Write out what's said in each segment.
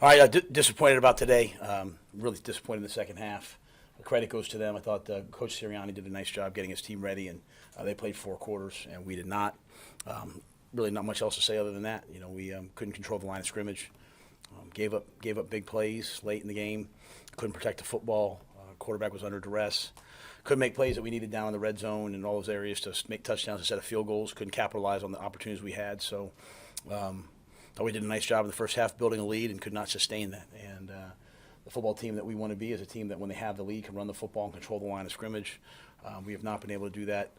All right, disappointed about today. Really disappointed in the second half. The credit goes to them. I thought Coach Sirianni did a nice job getting his team ready, and they played 4 quarters, and we did not. Really not much else to say other than that. We couldn't control the line of scrimmage. Gave up big plays late in the game. Couldn't protect the football. Quarterback was under duress. Couldn't make plays that we needed down in the red zone and all those areas to make touchdowns instead of field goals. Couldn't capitalize on the opportunities we had. So we did a nice job in the first half building a lead and could not sustain that. And the football team that we want to be is a team that when they have the lead can run the football and control the line of scrimmage. We have not been able to do that.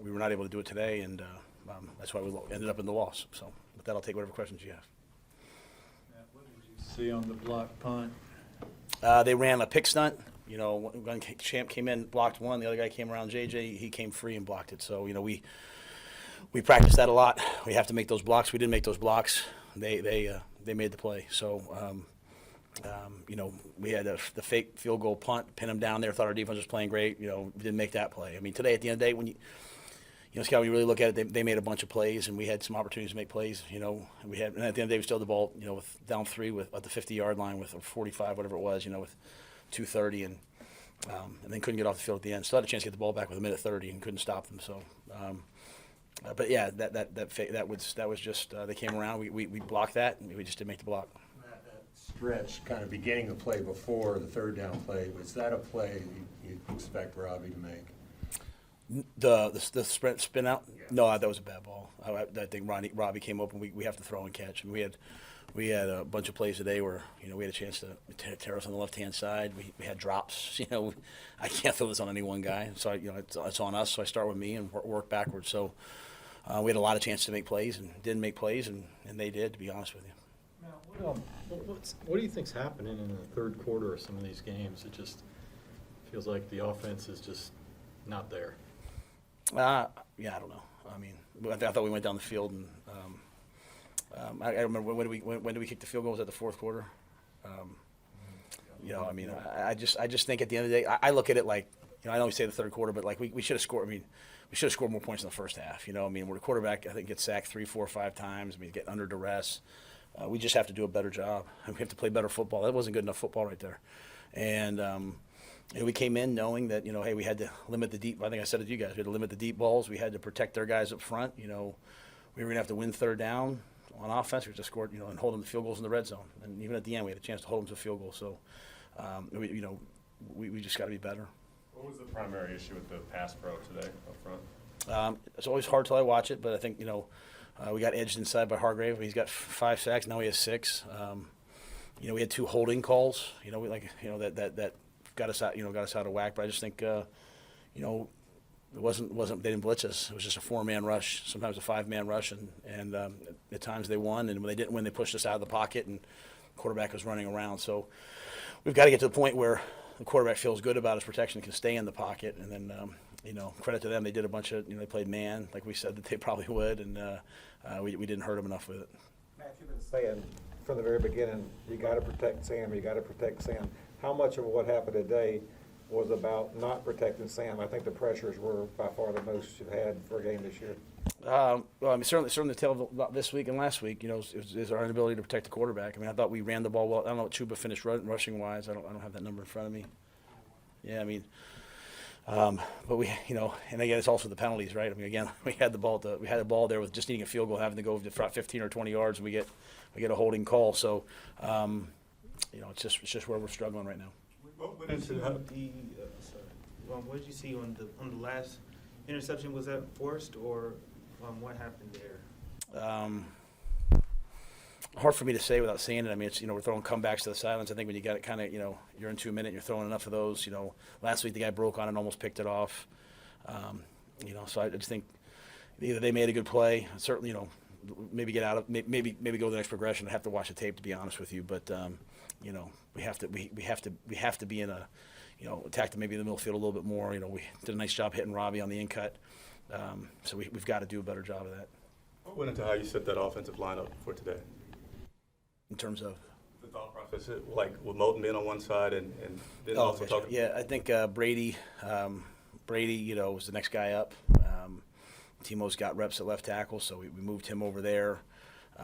We were not able to do it today, and that's why we ended up in the loss. So with that, I'll take whatever questions you have. Matt, what did you see on the block punt? They ran a pick stunt. One champ came in, blocked one. The other guy came around, JJ. He came free and blocked it. So, we practiced that a lot. We have to make those blocks. We didn't make those blocks. They made the play. So, we had the fake field goal punt, pin them down there. Thought our defense was playing great. Didn't make that play. I mean, today at the end of the day, when Scott, when you really look at it, they made a bunch of plays, and we had some opportunities to make plays. And at the end of the day, we still had the ball, with down 3 at the 50-yard line with 45, whatever it was, with 2:30, and then couldn't get off the field at the end. Still had a chance to get the ball back with 1:30 and couldn't stop them. So, but yeah, that was just they came around. We blocked that, and we just didn't make the block. Matt, that stretch, kind of beginning the play before the third down play, was that a play you'd expect Robbie to make? The sprint spin out? Yeah. No, that was a bad ball. I think Robbie came up, and we have to throw and catch. And we had a bunch of plays today where we had a chance to tear us on the left hand side. We had drops. I can't throw this on any one guy, so it's on us. So I start with me and work backwards. So we had a lot of chances to make plays and didn't make plays, and they did. To be honest with you. Now, what do you think's happening in the third quarter of some of these games? It just feels like the offense is just not there. Yeah, I don't know. I mean, I thought we went down the field, and I remember when did we kick the field goal? Was that the fourth quarter? I just think at the end of the day, I look at it like, I know we say the third quarter, but like we should have scored. I mean, we should have scored more points in the first half. Where the quarterback I think gets sacked 3, 4, 5 times. I mean, get under duress. We just have to do a better job. We have to play better football. That wasn't good enough football right there, and. We came in knowing that, hey, we had to limit the deep. I think I said it to you guys. We had to limit the deep balls. We had to protect their guys up front. We were going to have to win third down on offense. We just scored, and hold them to field goals in the red zone. And even at the end, we had a chance to hold them to a field goal. So, we just got to be better. What was the primary issue with the pass pro today up front? It's always hard till I watch it, but I think, we got edged inside by Hargrave. He's got 5 sacks. Now he has 6. We had 2 holding calls. That got us out of whack. But I just think, it wasn't they didn't blitz us. It was just a 4-man rush, sometimes a 5-man rush, and at times they won. And when they didn't win, they pushed us out of the pocket, and the quarterback was running around. So we've got to get to the point where the quarterback feels good about his protection, can stay in the pocket, and then credit to them. They did a bunch of they played man like we said that they probably would, and we didn't hurt them enough with it. Matt, you've been saying from the very beginning, you got to protect Sam. You got to protect Sam. How much of what happened today was about not protecting Sam? I think the pressures were by far the most you've had for a game this year. Well, I mean, certainly the tale of this week and last week, is our inability to protect the quarterback. I mean, I thought we ran the ball well. I don't know what Chuba finished rushing wise. I don't have that number in front of me. Yeah, I mean, but we, and again, it's also the penalties, right? I mean, again, we had the ball there with just needing a field goal, having to go to 15 or 20 yards, and we get a holding call. So. It's just where we're struggling right now. What did you see on the last interception? Was that forced, or what happened there? Hard for me to say without seeing it. I mean, it's we're throwing comebacks to the sidelines. I think when you got it kind of you're in 2 minutes, you're throwing enough of those. Last week the guy broke on it and almost picked it off. So I just think either they made a good play, certainly maybe get out of maybe go to the next progression. I have to watch the tape to be honest with you, but. We have to be in a, attack maybe the middle field a little bit more. We did a nice job hitting Robbie on the in cut, so we've got to do a better job of that. What went into how you set that offensive lineup for today? In terms of the thought process, like with Moulton being on one side and then also okay, talking. Yeah, I think Brady, was the next guy up. Timo's got reps at left tackle, so we moved him over there.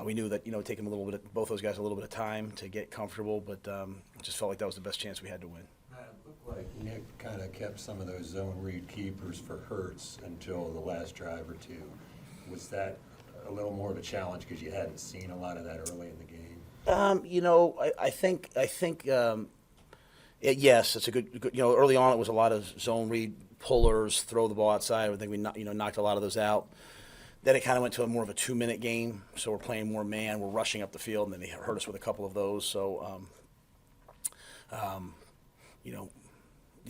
We knew that, it'd take them both those guys a little bit of time to get comfortable, but it just felt like that was the best chance we had to win. It looked like Nick kind of kept some of those zone read keepers for Hurts until the last drive or two. Was that a little more of a challenge because you hadn't seen a lot of that early in the game? I think yes, it's a good. Early on it was a lot of zone read pullers, throw the ball outside. I think we knocked a lot of those out. Then it kind of went to more of a 2-minute game, so we're playing more man. We're rushing up the field, and then they hurt us with a couple of those. So, yeah,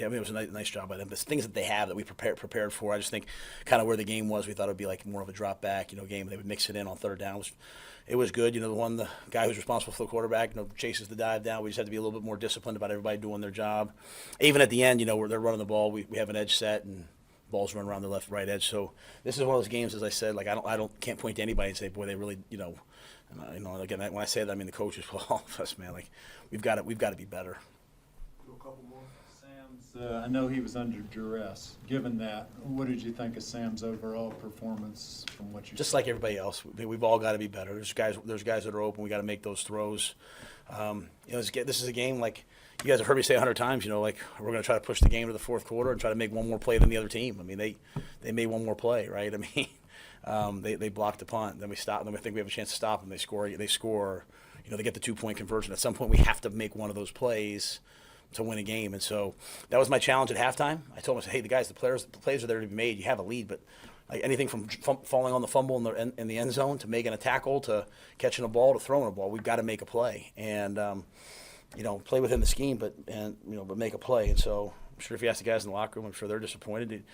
I mean, it was a nice job by them. The things that they have that we prepared for, I just think kind of where the game was, we thought it would be like more of a drop back, game. They would mix it in on third down. It was good. The guy who's responsible for the quarterback, chases the dive down. We just had to be a little bit more disciplined about everybody doing their job. Even at the end, where they're running the ball, we have an edge set and balls run around the left, right edge. So this is one of those games, as I said, like can't point to anybody and say, boy, they really, and again, when I say that, I mean the coaches, all of us, man, like we've got to be better. Sam's, I know he was under duress. Given that, what did you think of Sam's overall performance from what you Just saw? like everybody else, we've all got to be better. There's guys that are open. We got to make those throws. This is a game like you guys have heard me say 100 times. Like we're going to try to push the game to the fourth quarter and try to make one more play than the other team. I mean, they made one more play, right? I mean, they blocked the punt. Then we stop them. I think we have a chance to stop them. They score. They get the 2-point conversion. At some point, we have to make one of those plays to win a game. And so that was my challenge at halftime. I told them, I said, hey, the plays are there to be made. You have a lead, but like anything from falling on the fumble in the end zone to making a tackle to catching a ball to throwing a ball, we've got to make a play and play within the scheme, but make a play. And so I'm sure if you ask the guys in the locker room, I'm sure they're disappointed.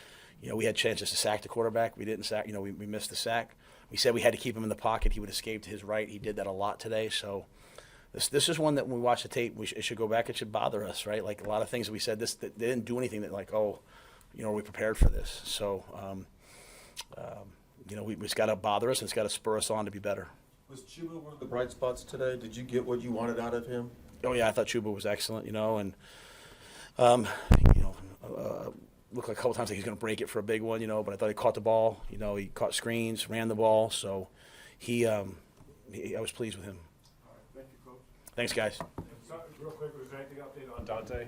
We had chances to sack the quarterback. We didn't sack. We missed the sack. We said we had to keep him in the pocket. He would escape to his right. He did that a lot today. So this is one that when we watch the tape, it should go back. It should bother us, right? Like a lot of things that we said, they didn't do anything that like, are we prepared for this? So, it's got to bother us and it's got to spur us on to be better. Was Chuba one of the bright spots today? Did you get what you wanted out of him? Oh yeah, I thought Chuba was excellent, and looked like a couple times like he's going to break it for a big one, but I thought he caught the ball. He caught screens, ran the ball, so I was pleased with him. All right, thank you, Coach. Thanks, guys. Real quick, was there anything updated on Dante?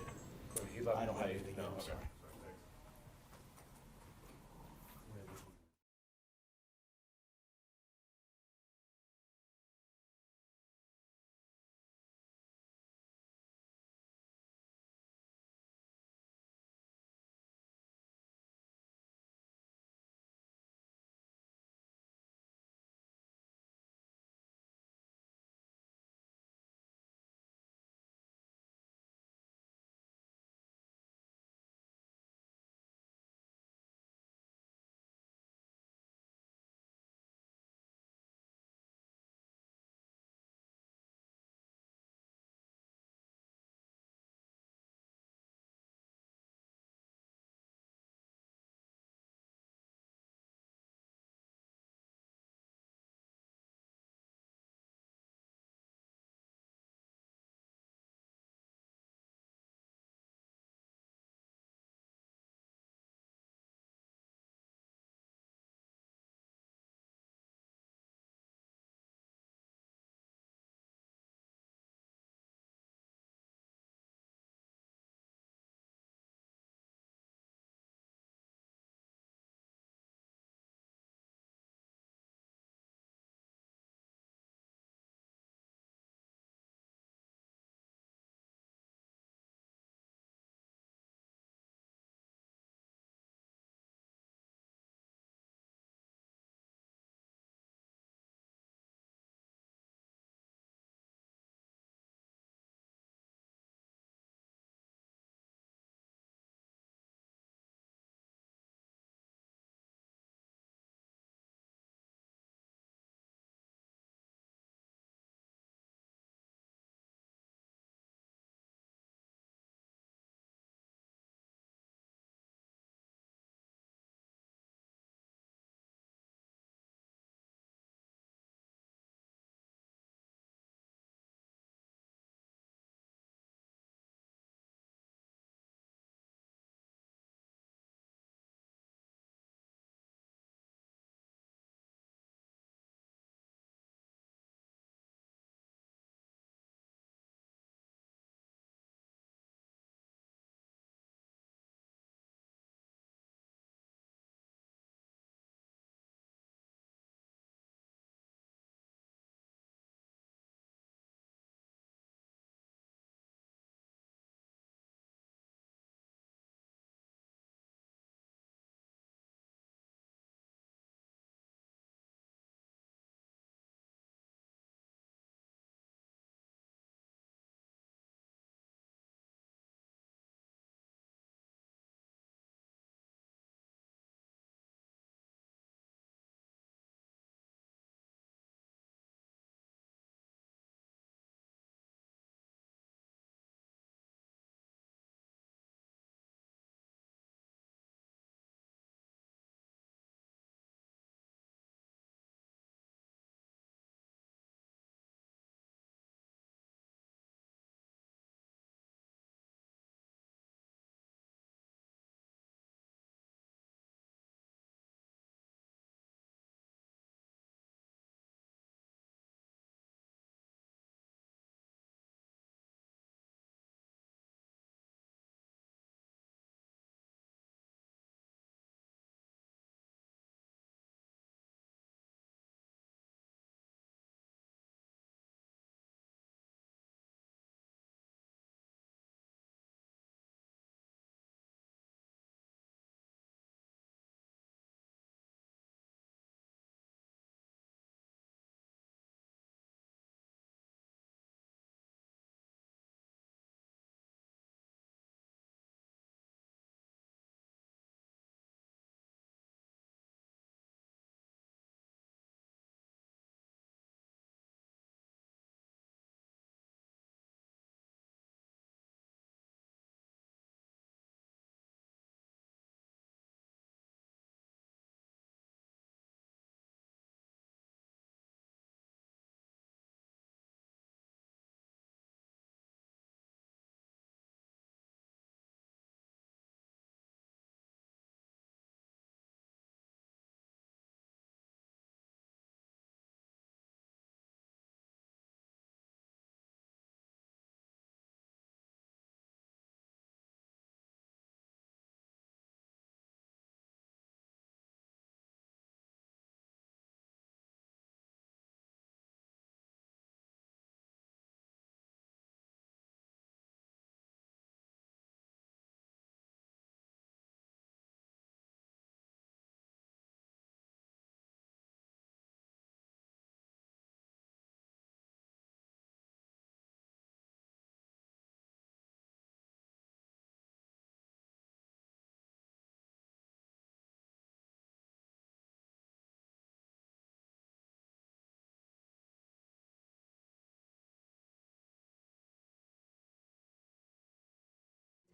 He left I don't have today. anything, No, no, okay. sorry.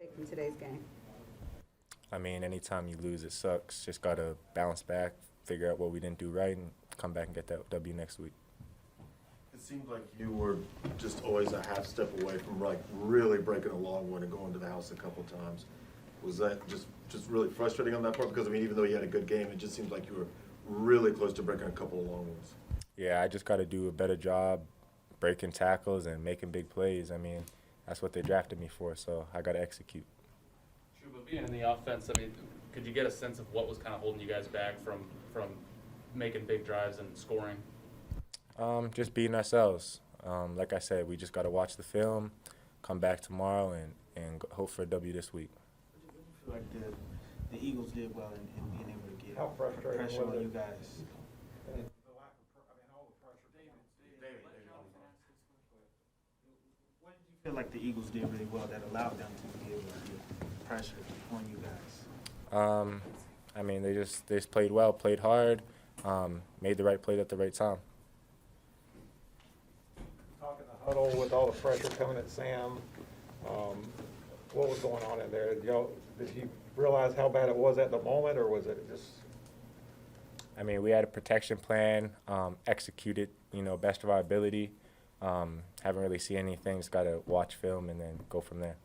Take from today's game. I mean, anytime you lose, it sucks. Just got to bounce back, figure out what we didn't do right, and come back and get that W next week. It seemed like you were just always a half step away from like really breaking a long one and going to the house a couple times. Was that just really frustrating on that part? Because I mean, even though you had a good game, it just seems like you were really close to breaking a couple of long ones. Yeah, I just got to do a better job breaking tackles and making big plays. I mean, that's what they drafted me for, so I got to execute. True, but being in the offense, I mean, could you get a sense of what was kind of holding you guys back from making big drives and scoring? Just being ourselves. Like I said, we just got to watch the film, come back tomorrow, and hope for a W this week. What do you feel like the Eagles did well in being able to get How frustrating pressure was on it? you guys? What did you feel like the Eagles did really well that allowed them to be able to get pressure on you guys? I mean, they just played well, played hard, made the right play at the right time. Talking the huddle with all the pressure coming at Sam, what was going on in there? Did you realize how bad it was at the moment, or was it just? I mean, we had a protection plan, executed, best of our ability. Haven't really seen anything, just got to watch film and then go from there.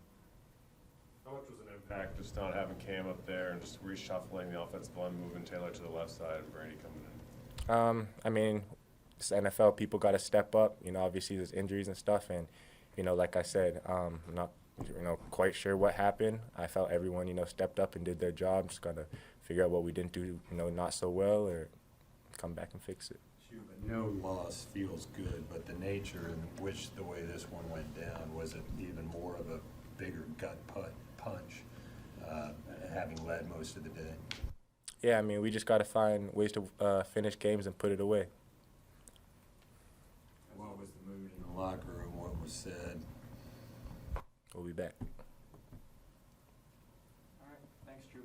How much was an impact just not having Cam up there and just reshuffling the offensive line, moving Taylor to the left side and Brady coming in? I mean, it's NFL, people got to step up. Obviously there's injuries and stuff, and like I said, I'm not quite sure what happened. I felt everyone stepped up and did their job. Just got to figure out what we didn't do not so well, or come back and fix it. But no loss feels good, but the nature in which the way this one went down, was it even more of a bigger gut punch, having led most of the day? Yeah, I mean, we just got to find ways to finish games and put it away. What was the mood in the locker room? What was said? We'll be back. All right, thanks, Drew.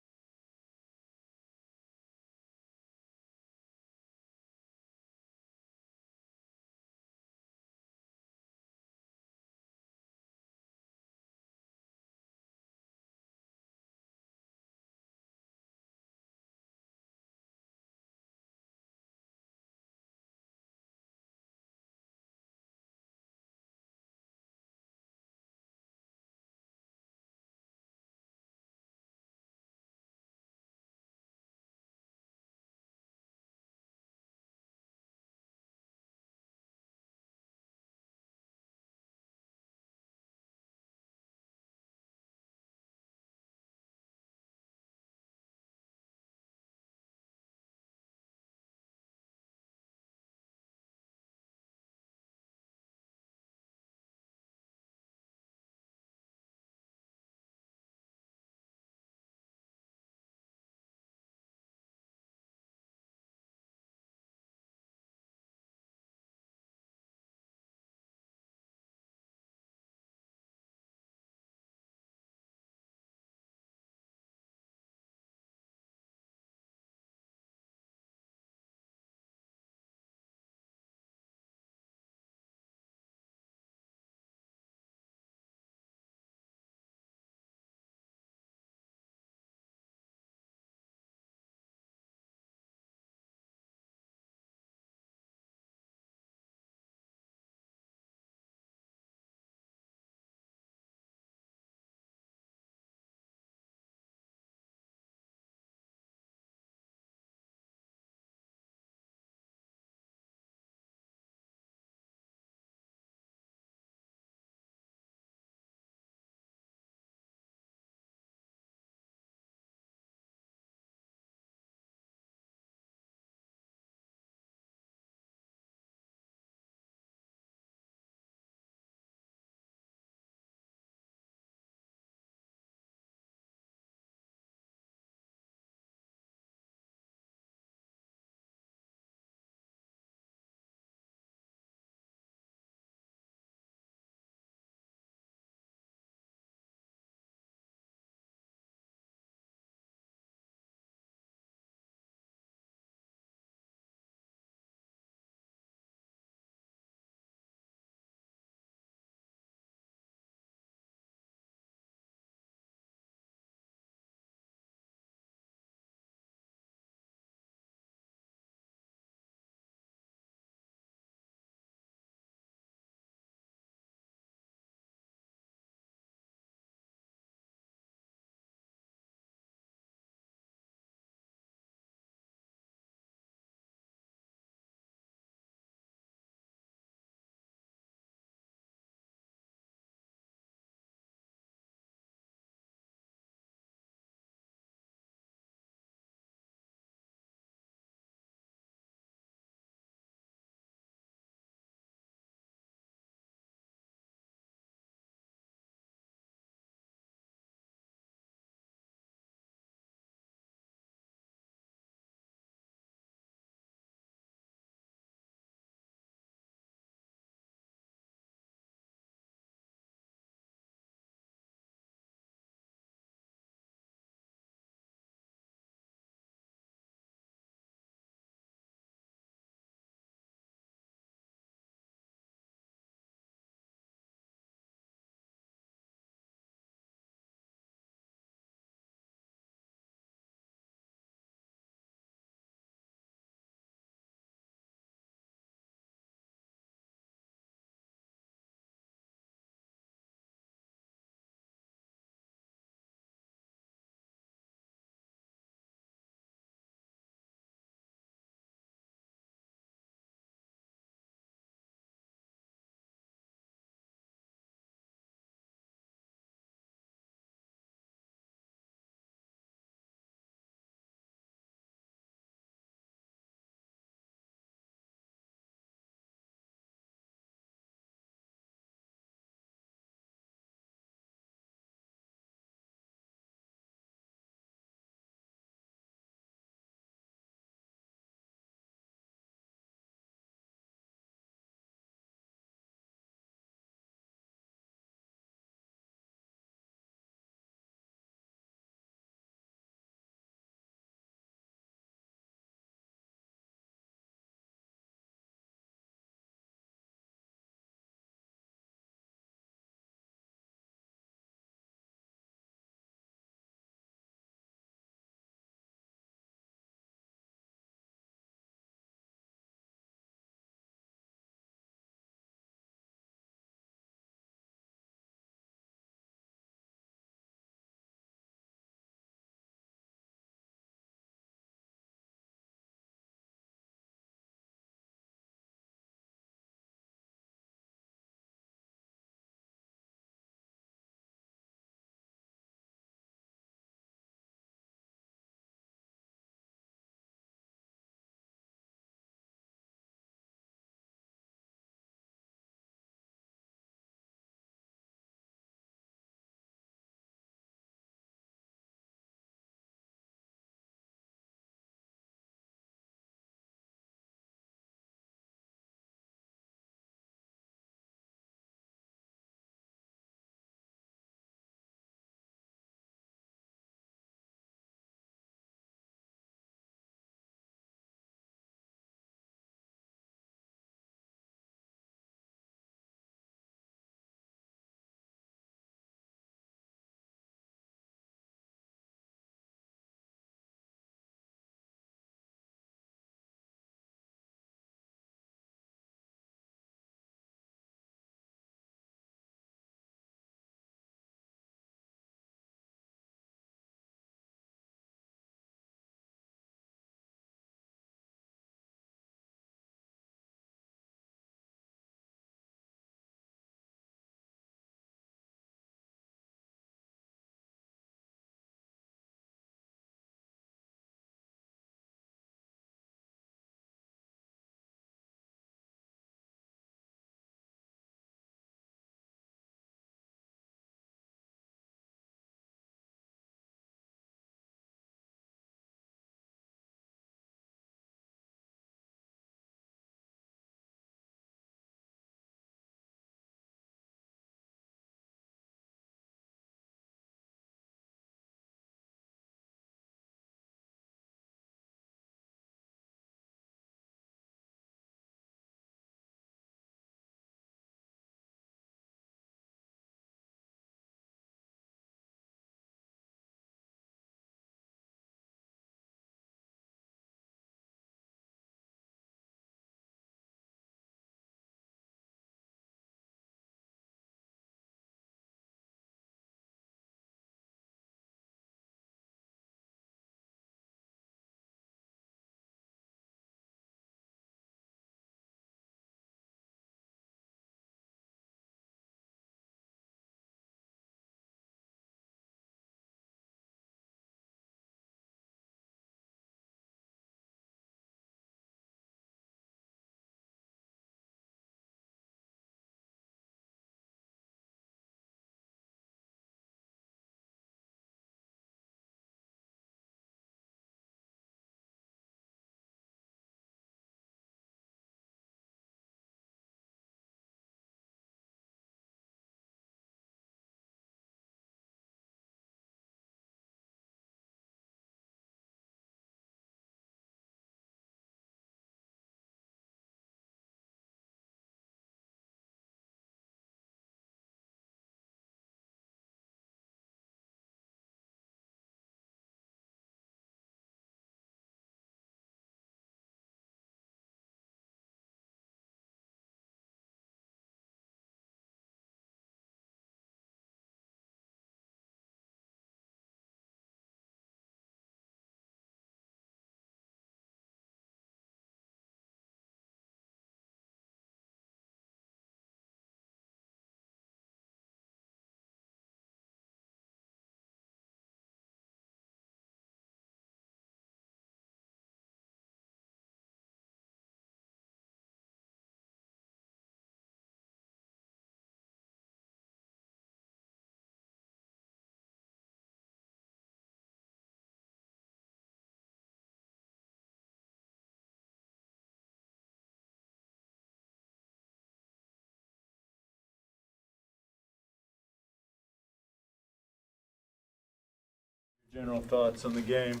General thoughts on the game,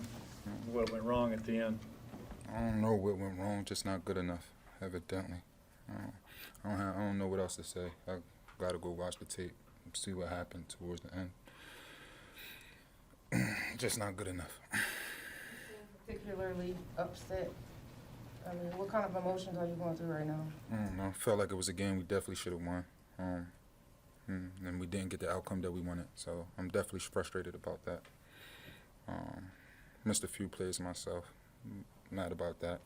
what went wrong at the end? I don't know what went wrong, just not good enough, evidently. I don't know what else to say. I got to go watch the tape and see what happened towards the end. Just not good enough. Particularly upset? I mean, what kind of emotions are you going through right now? I don't know. Felt like it was a game we definitely should have won. And we didn't get the outcome that we wanted. So I'm definitely frustrated about that. Missed a few plays myself. Mad about that.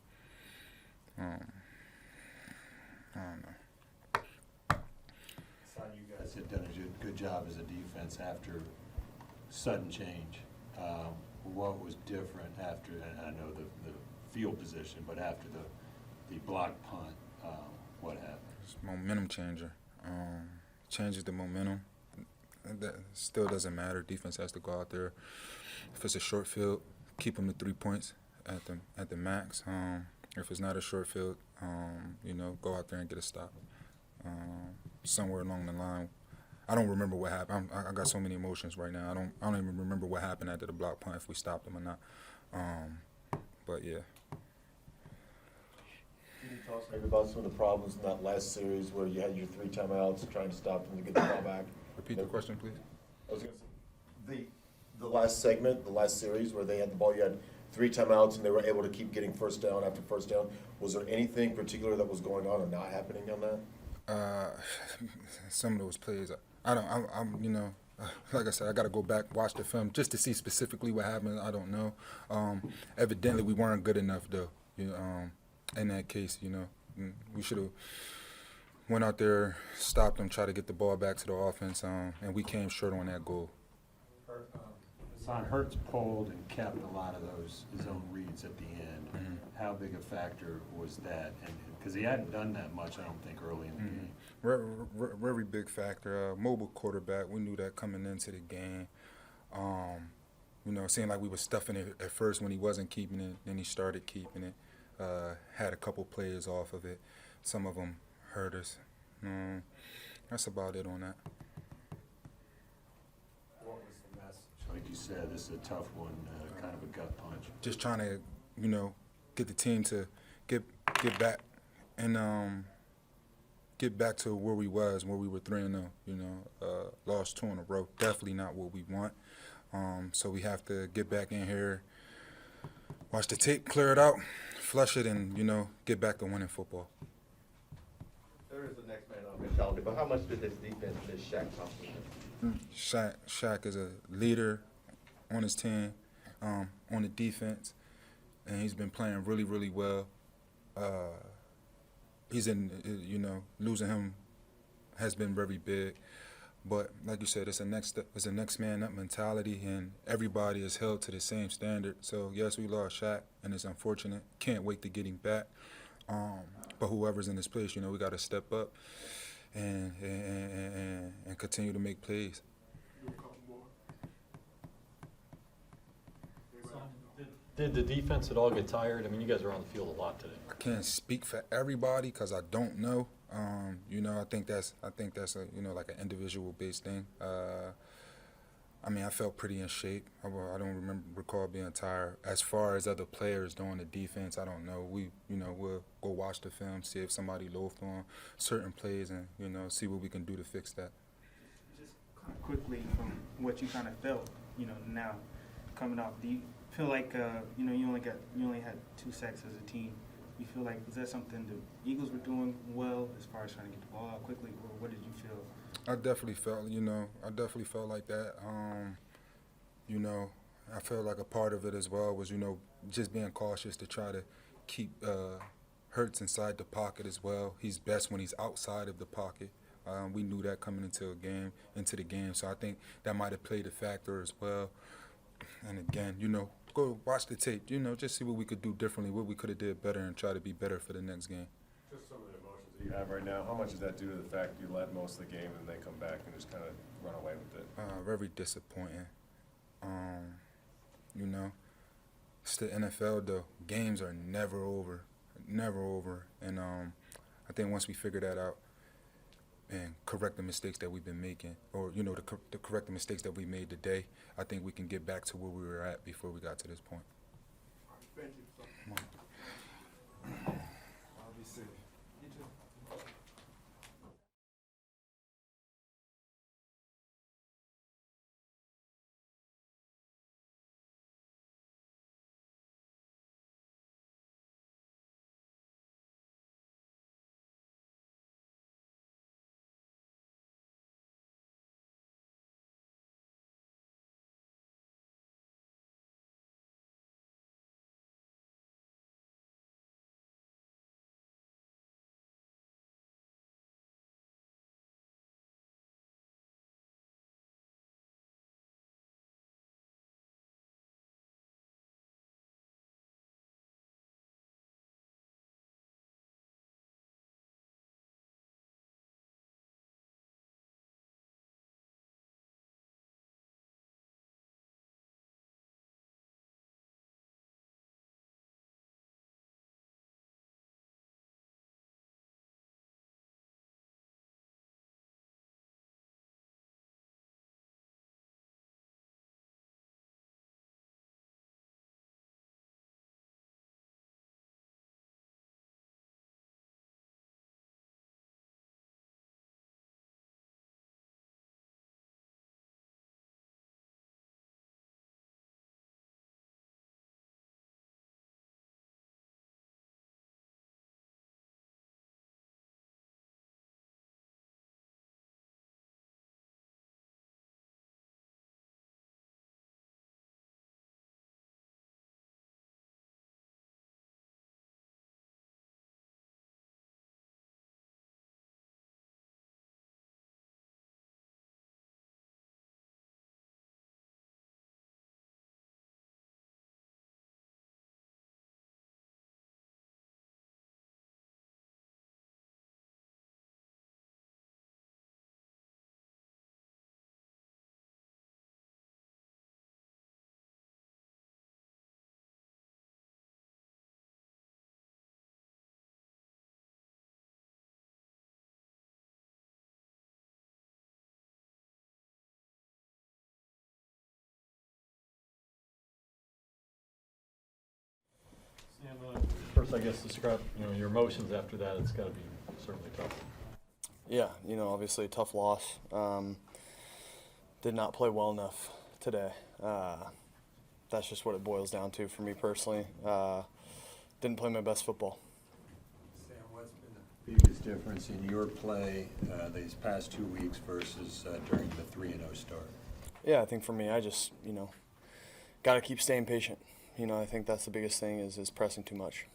I don't know. Thought you guys had done a good job as a defense after sudden change. What was different after, and I know the field position, but after the block punt, what happened? It's a momentum changer. Changes the momentum. That still doesn't matter. Defense has to go out there. If it's a short field, keep them to 3 points at the max. If it's not a short field, go out there and get a stop. Somewhere along the line, I don't remember what happened. I got so many emotions right now. I don't even remember what happened after the block punt, if we stopped them or not. But yeah. Can you talk maybe about some of the problems in that last series where you had your 3 timeouts trying to stop them to get the ball back? Repeat the question, please. I was going to say, the last segment, the last series where they had the ball, you had 3 timeouts and they were able to keep getting first down after first down. Was there anything particular that was going on or not happening on that? Some of those plays, I'm like I said, I got to go back, watch the film just to see specifically what happened. I don't know. Evidently, we weren't good enough, though. In that case, we should have went out there, stopped them, tried to get the ball back to the offense, and we came short on that goal. Hurts pulled and kept a lot of those zone reads at the end. Mm-hmm. How big a factor was that? And because he hadn't done that much, I don't think, early in the game. Very big factor. Mobile quarterback. We knew that coming into the game. It seemed like we were stuffing it at first when he wasn't keeping it. Then he started keeping it. Had a couple plays off of it. Some of them hurt us. That's about it on that. What was the message? Like you said, this is a tough one, kind of a gut punch. Just trying to, get the team to get back and get back to where we were 3-0. Lost 2 in a row. Definitely not what we want. So we have to get back in here, watch the tape, clear it out, flush it, and get back to winning football. There is the next man up mentality, but how much did this defense, this Shaq compliment? Shaq is a leader on his team, on the defense, and he's been playing really, really well. Losing him has been very big. But like you said, it's a next man up mentality, and everybody is held to the same standard. So yes, we lost Shaq, and it's unfortunate. Can't wait to get him back. But whoever's in this place, we got to step up and continue to make plays. Did the defense at all get tired? I mean, you guys were on the field a lot today. I can't speak for everybody because I don't know. I think that's a like an individual based thing. I felt pretty in shape. I don't recall being tired. As far as other players doing the defense, I don't know. We'll go watch the film, see if somebody loafed on certain plays, and see what we can do to fix that. Just kind of quickly from what you kind of felt, now coming off, do you feel like you only had 2 sacks as a team? You feel like, is that something the Eagles were doing well as far as trying to get the ball out quickly, or what did you feel? I definitely felt like that. I felt like a part of it as well was, just being cautious to try to keep Hurts inside the pocket as well. He's best when he's outside of the pocket. We knew that coming into the game, so I think that might have played a factor as well. And again, go watch the tape, just see what we could do differently, what we could have did better, and try to be better for the next game. Just some of the emotions that you have right now, how much does that due to the fact you led most of the game and they come back and just kind of run away with it? Very disappointing. It's the NFL though. Games are never over, and I think once we figure that out, and correct the mistakes that we've been making, or to correct the mistakes that we made today. I think we can get back to where we were at before we got to this point. Thank you. I'll be safe. You too. Sam, first, I guess, describe, your emotions after that. It's got to be certainly tough. Yeah, obviously a tough loss. Did not play well enough today. That's just what it boils down to for me personally. Didn't play my best football. Sam, what's been the biggest difference in your play these past 2 weeks versus during the 3-0 start? Yeah, I think for me, I just, got to keep staying patient. I think that's the biggest thing is pressing too much.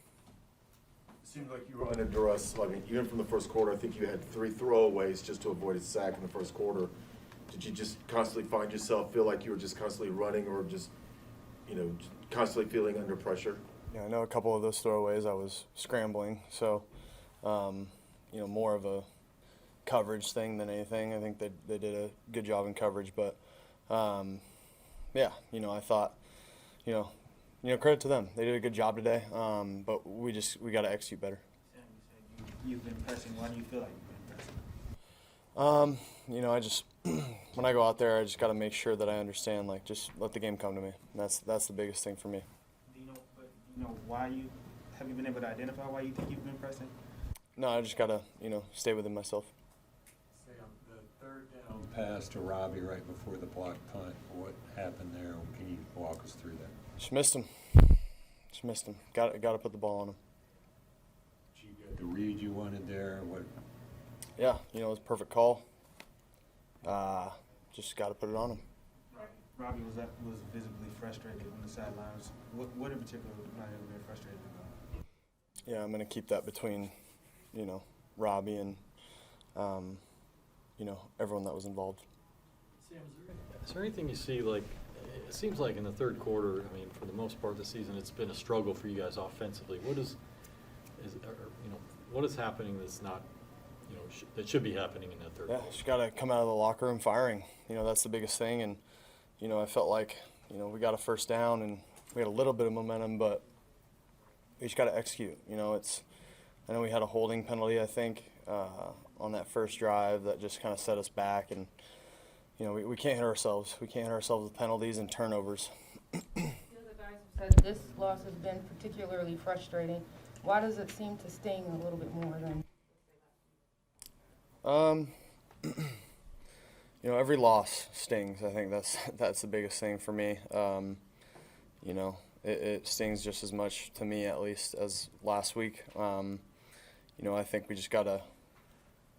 It seemed like you were under duress. I mean, even from the first quarter, I think you had 3 throwaways just to avoid a sack in the first quarter. Did you just constantly find yourself feel like you were just constantly running, or just, constantly feeling under pressure? Yeah, I know a couple of those throwaways I was scrambling, so more of a coverage thing than anything. I think they did a good job in coverage, but I thought, credit to them. They did a good job today, but we got to execute better. Sam, you said you've been pressing. Why do you feel like you've been pressing? I just when I go out there, I just got to make sure that I understand. Just let the game come to me. That's the biggest thing for me. Do you know why you have you been able to identify why you think you've been pressing? No, I just got to stay within myself. Sam, the third down pass to Robbie right before the blocked punt, what happened there? Can you walk us through that? Just missed him. Got to put the ball on him. Did you get the read you wanted there? What? Yeah, it was a perfect call. Just got to put it on him. Robbie was visibly frustrated on the sidelines. What in particular was Robbie very frustrated about? Yeah, I'm going to keep that between, Robbie and, everyone that was involved. Sam, is there anything you see, it seems like in the third quarter, for the most part of the season, it's been a struggle for you guys offensively. What is happening that's not, that should be happening in that third quarter? Yeah, just got to come out of the locker room firing. That's the biggest thing. And, I felt like, we got a first down and we had a little bit of momentum, but we just got to execute. I know we had a holding penalty, I think, that first drive that just kind of set us back, and we can't hit ourselves. We can't hit ourselves with penalties and turnovers. The other guys have said this loss has been particularly frustrating. Why does it seem to sting a little bit more than? Every loss stings. I think that's the biggest thing for me. It stings just as much to me, at least, as last week. I think we just gotta.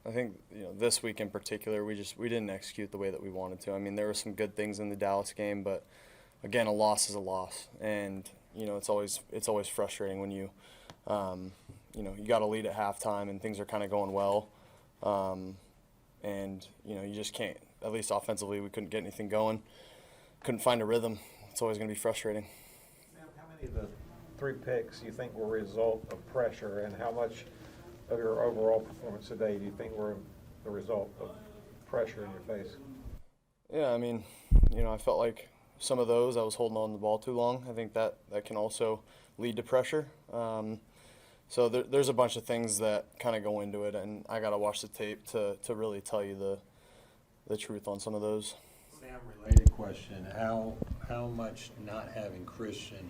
I think this week in particular, we didn't execute the way that we wanted to. I mean, there were some good things in the Dallas game, but again, a loss is a loss, and it's always frustrating when you got to lead at halftime and things are kind of going well, and you just can't. At least offensively, we couldn't get anything going, couldn't find a rhythm. It's always going to be frustrating. How many of the 3 picks you think were a result of pressure, and how much of your overall performance today do you think were the result of pressure in your face? Yeah, I mean, I felt like some of those I was holding on to the ball too long. I think that can also lead to pressure. So there's a bunch of things that kind of go into it, and I got to watch the tape to really tell you the truth on some of those. Sam, related question, how much not having Christian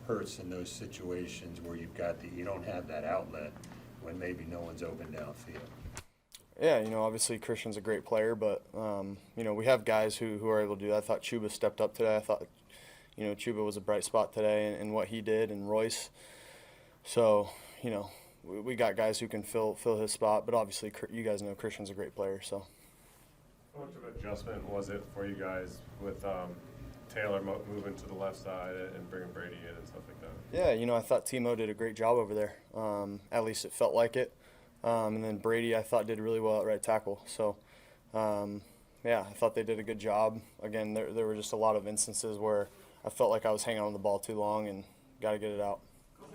hurts in those situations where you don't have that outlet when maybe no one's open downfield? Yeah, obviously Christian's a great player, but we have guys who are able to do that. I thought Chuba stepped up today. I thought Chuba was a bright spot today in what he did, and Royce. So we got guys who can fill his spot, but obviously you guys know Christian's a great player. So. How much of an adjustment was it for you guys with Taylor moving to the left side and bringing Brady in and stuff like that? Yeah, I thought Timo did a great job over there. At least it felt like it. And then Brady, I thought, did really well at right tackle. So, I thought they did a good job. Again, there were just a lot of instances where I felt like I was hanging on the ball too long and got to get it out.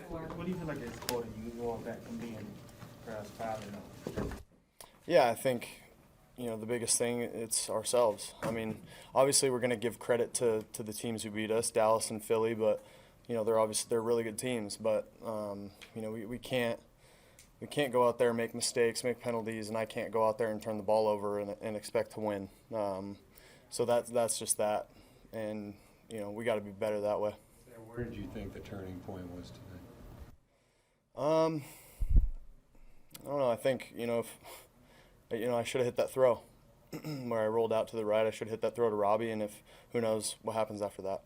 What do you feel like it's holding you going back from being perhaps 5-0? Yeah, I think the biggest thing, it's ourselves. I mean, obviously we're going to give credit to the teams who beat us, Dallas and Philly, but they're really good teams. But we can't go out there and make mistakes, make penalties, and I can't go out there and turn the ball over and expect to win. So that's just that, and we got to be better that way. Sam, where did you think the turning point was today? I don't know. I think I should have hit that throw where I rolled out to the right. I should have hit that throw to Robbie, and who knows what happens after that.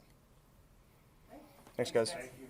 Thanks, guys. Thank you.